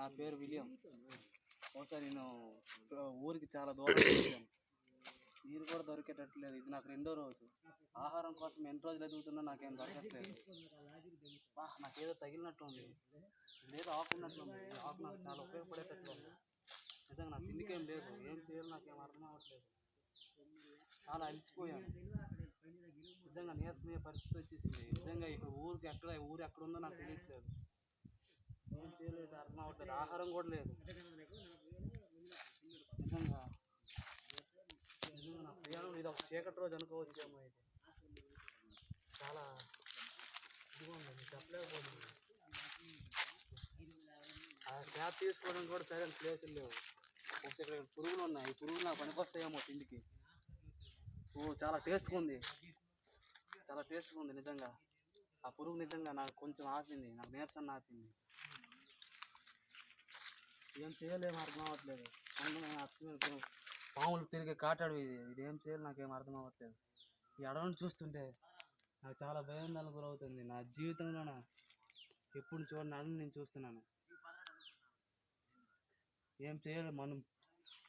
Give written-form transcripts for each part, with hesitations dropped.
నా పేరు విలియం. బహుశా నేను ఊరికి చాలా దూరం వచ్చాను. నీరు కూడా దొరికేటట్లేదు. ఇది నాకు 2వ రోజు. ఆహారం కోసం ఎన్ని రోజులు ఎదుగుతున్నా నాకేం దొరకట్లేదు. నాకేదో తగిలినట్టు ఉంది, లేదో ఆకున్నట్లుంది. ఆకు నాకు చాలా ఉపయోగపడేటట్లు ఉంది. నిజంగా నాకు తిండికేం లేదు, ఏం చేయాలో నాకేం అర్థం అవ్వట్లేదు. చాలా అలసిపోయాను, నిజంగా నీరసమయ్యే పరిస్థితి వచ్చేసింది. నిజంగా ఇక్కడ ఊరు ఎక్కడ ఉందో నాకు తెలియట్లేదు. ఏం చేయలేదు, అర్థం అవ్వట్లేదు. ఆహారం కూడా లేదు. నిజంగా నా ప్రయాణం ఇది ఒక చీకటి రోజు అనుకోవచ్చేమో. ఇది చాలా ఇదిగా ఉంది, చెప్పలేకపోతుంది. ఆ క్యాబ్ తీసుకోవడం కూడా సరైన ప్లేసులు లేవు. ఒకసారి ఇక్కడ పురుగులు ఉన్నాయి, ఈ పురుగులు నాకు పనికొస్తాయేమో తిండికి. చాలా టేస్ట్గా ఉంది, చాలా టేస్ట్గా ఉంది. నిజంగా ఆ పురుగు నిజంగా నాకు కొంచెం ఆపింది, నాకు నీరసాన్ని ఆపింది. ఏం చేయలేము, అర్థం అవ్వట్లేదు. పాములు తిరిగే కాటాడు ఇది ఏం చేయాలి నాకేం అర్థం అవ్వట్లేదు. ఈ అడవిని చూస్తుంటే నాకు చాలా భయాందోళనకు గురవుతుంది. నా జీవితంలోన ఎప్పుడు చూడని అడవిని నేను చూస్తున్నాను. ఏం చేయాలి మనం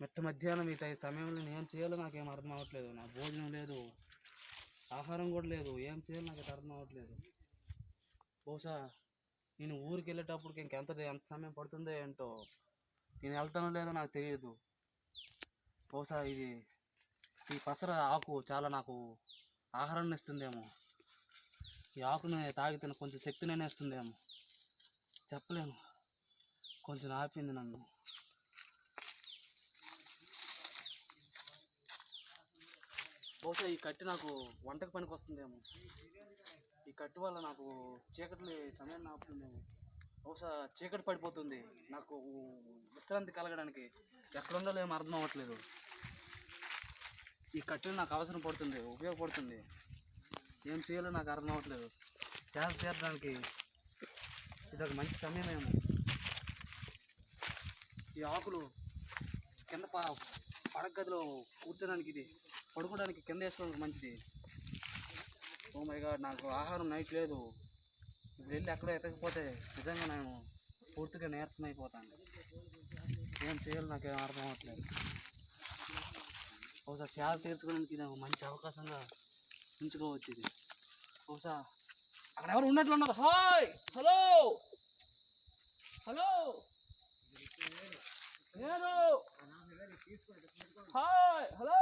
మెట్ట మధ్యాహ్నం ఈ సమయంలో నేను ఏం చేయాలో నాకేం అర్థం అవ్వట్లేదు. నా భోజనం లేదు, ఆహారం కూడా లేదు. ఏం చేయాలో నాకు అర్థం అవ్వట్లేదు. బహుశా నేను ఊరికి వెళ్ళేటప్పటికి ఎంత సమయం పడుతుందో ఏంటో. నేను వెళ్తానో లేదో నాకు తెలియదు. బహుశా ఈ పసర ఆకు చాలా నాకు ఆహారాన్ని ఇస్తుందేమో. ఈ ఆకుని తాగితే కొంచెం శక్తినైనా ఇస్తుందేమో, చెప్పలేను. కొంచెం ఆపింది నన్ను. బహుశా ఈ కట్టి నాకు వంటకు పనికి వస్తుందేమో. ఈ కట్టు వల్ల నాకు చీకటి సమయాన్ని ఆపుతుందేమో. బహుశా చీకటి పడిపోతుంది, నాకు విశ్రాంతి కలగడానికి ఎక్కడుందో ఏమో అర్థం అవ్వట్లేదు. ఈ కట్టెలు నాకు అవసరం పడుతుంది, ఉపయోగపడుతుంది. ఏం చేయాలో నాకు అర్థం అవ్వట్లేదు. శ్వాస తీర్చడానికి ఇదొక మంచి సమయమేమో. ఈ ఆకులు కింద పడక గదిలో కూర్చోడానికి, ఇది పడుకోవడానికి కింద వేసుకోవడానికి మంచిది. ఓ మై గాడ్, నాకు ఆహారం నైట్ లేదు. ఇప్పుడు వెళ్ళి ఎక్కడో ఎత్తకపోతే నిజంగా నేను పూర్తిగా నీరసం అయిపోతాను. ఏం చేయాలో నాకేం అర్థం అవ్వట్లేదు. బహుశా శ్వాస తీర్చుకోవడానికి ఇది మంచి అవకాశంగా ఉంచుకోవచ్చు. ఇది బహుశా అక్కడ ఎవరు ఉన్నట్లు ఉన్నారు. Hi, hello hello, hi hello.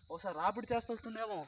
బహుశా రాపిడి చేస్తూ వస్తుందేమో.